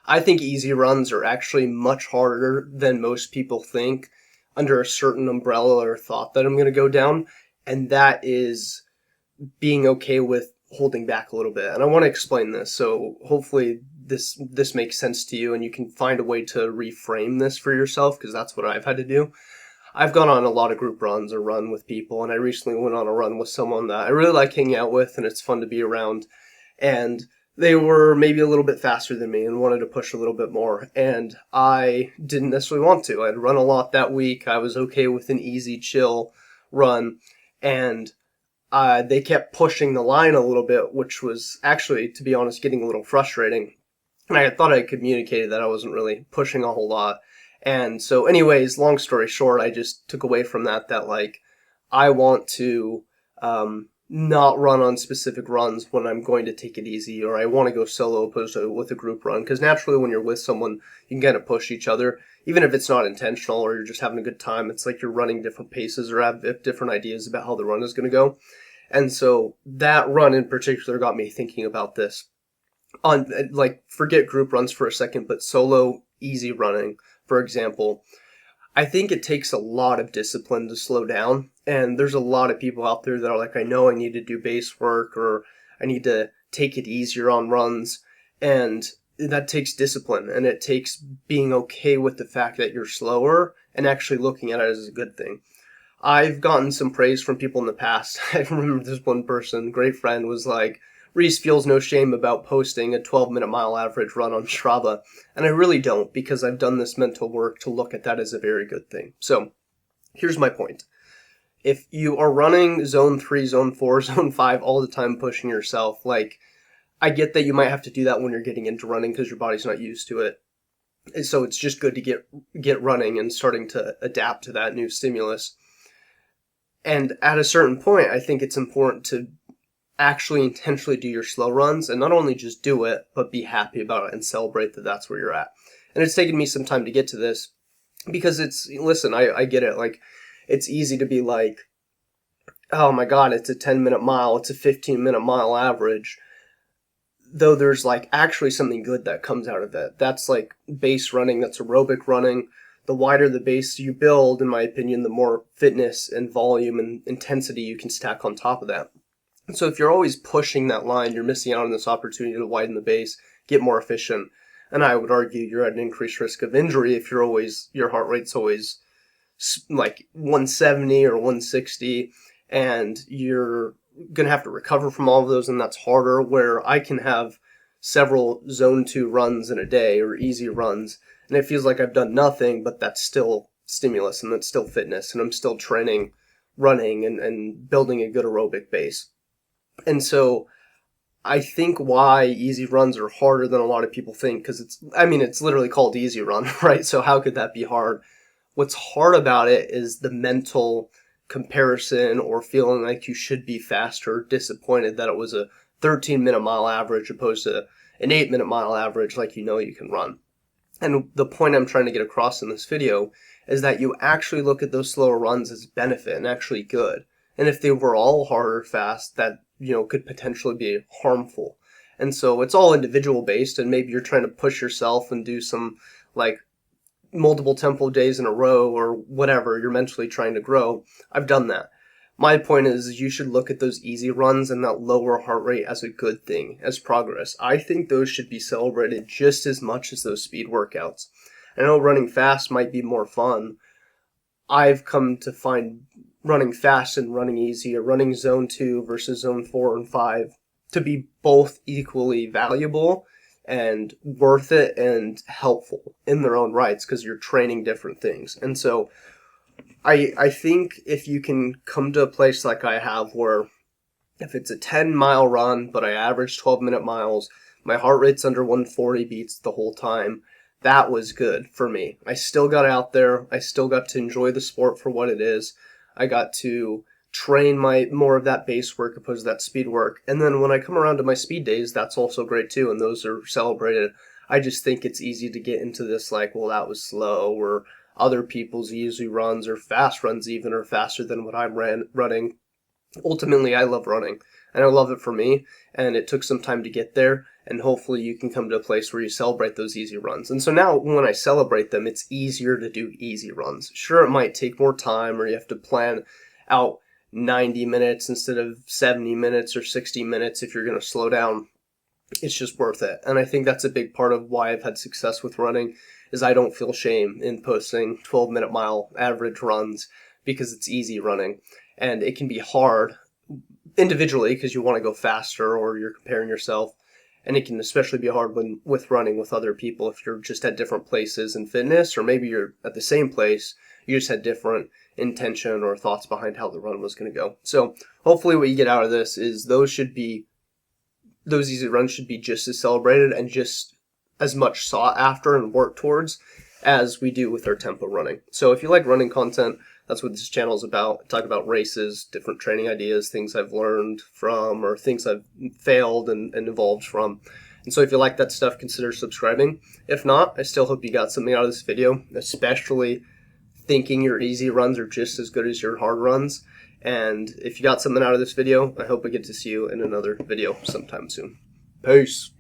I think easy runs are actually much harder than most people think under a certain umbrella or thought that I'm going to go down, and that is being okay with holding back a little bit. And I want to explain this, so hopefully this makes sense to you and you can find a way to reframe this for yourself, because that's what I've had to do. I've gone on a lot of group runs or run with people, and I recently went on a run with someone that I really like hanging out with and it's fun to be around. And they were maybe a little bit faster than me and wanted to push a little bit more. And I didn't necessarily want to. I'd run a lot that week. I was okay with an easy, chill run. And they kept pushing the line a little bit, which was actually, to be honest, getting a little frustrating. And I thought I communicated that I wasn't really pushing a whole lot. And so anyways, long story short, I just took away from that like I want to not run on specific runs when I'm going to take it easy, or I want to go solo opposed to with a group run, because naturally when you're with someone, you can kind of push each other, even if it's not intentional or you're just having a good time. It's like you're running different paces or have different ideas about how the run is going to go. And so that run in particular got me thinking about this. On like, forget group runs for a second, but solo easy running, for example, I think it takes a lot of discipline to slow down. And there's a lot of people out there that are like, I know I need to do base work, or I need to take it easier on runs. And that takes discipline, and it takes being okay with the fact that you're slower and actually looking at it as a good thing. I've gotten some praise from people in the past. I remember this one person, great friend, was like, Reese feels no shame about posting a 12-minute mile average run on Strava. And I really don't, because I've done this mental work to look at that as a very good thing. So here's my point. If you are running zone 3, zone 4, zone 5 all the time, pushing yourself, like, I get that you might have to do that when you're getting into running because your body's not used to it. And so it's just good to get running and starting to adapt to that new stimulus. And at a certain point, I think it's important to actually intentionally do your slow runs, and not only just do it, but be happy about it and celebrate that that's where you're at. And it's taken me some time to get to this, because listen, I get it. Like, it's easy to be like, oh my God, it's a 10-minute mile, it's a 15-minute mile average. Though there's like actually something good that comes out of it. That's like base running, that's aerobic running. The wider the base you build, in my opinion, the more fitness and volume and intensity you can stack on top of that. And so if you're always pushing that line, you're missing out on this opportunity to widen the base, get more efficient. And I would argue you're at an increased risk of injury if your heart rate's always like 170 or 160, and you're going to have to recover from all of those, and that's harder. Where I can have several zone 2 runs in a day, or easy runs, and it feels like I've done nothing, but that's still stimulus and that's still fitness, and I'm still training, running, and building a good aerobic base. And so I think why easy runs are harder than a lot of people think, because it's literally called easy run, right? So how could that be hard? What's hard about it is the mental comparison, or feeling like you should be faster, disappointed that it was a 13-minute mile average opposed to an 8-minute mile average, like you can run. And the point I'm trying to get across in this video is that you actually look at those slower runs as benefit and actually good. And if they were all hard or fast, that could potentially be harmful. And so it's all individual based, and maybe you're trying to push yourself and do some like multiple tempo days in a row, or whatever, you're mentally trying to grow. I've done that. My point is, you should look at those easy runs and that lower heart rate as a good thing, as progress. I think those should be celebrated just as much as those speed workouts. I know running fast might be more fun. I've come to find running fast and running easy, or running zone 2 versus zone 4 and 5, to be both equally valuable and worth it and helpful in their own rights, because you're training different things. And so I think if you can come to a place like I have, where if it's a 10-mile run, but I average 12-minute miles, my heart rate's under 140 beats the whole time, that was good for me. I still got out there. I still got to enjoy the sport for what it is. I got to train more of that base work opposed to that speed work. And then when I come around to my speed days, that's also great too, and those are celebrated. I just think it's easy to get into this like, well, that was slow, or other people's easy runs or fast runs even are faster than what I'm running. Ultimately, I love running, and I love it for me, and it took some time to get there. and hopefully you can come to a place where you celebrate those easy runs. And so now when I celebrate them, it's easier to do easy runs. Sure, it might take more time, or you have to plan out 90 minutes instead of 70 minutes or 60 minutes if you're going to slow down. It's just worth it. And I think that's a big part of why I've had success with running, is I don't feel shame in posting 12-minute mile average runs because it's easy running. And it can be hard individually because you want to go faster or you're comparing yourself. And it can especially be hard with running with other people if you're just at different places in fitness, or maybe you're at the same place, you just had different intention or thoughts behind how the run was going to go. So hopefully what you get out of this is those easy runs should be just as celebrated and just as much sought after and worked towards as we do with our tempo running. So if you like running content, that's what this channel is about. I talk about races, different training ideas, things I've learned from, or things I've failed and evolved from. And so if you like that stuff, consider subscribing. If not, I still hope you got something out of this video, especially thinking your easy runs are just as good as your hard runs. And if you got something out of this video, I hope I get to see you in another video sometime soon. Peace.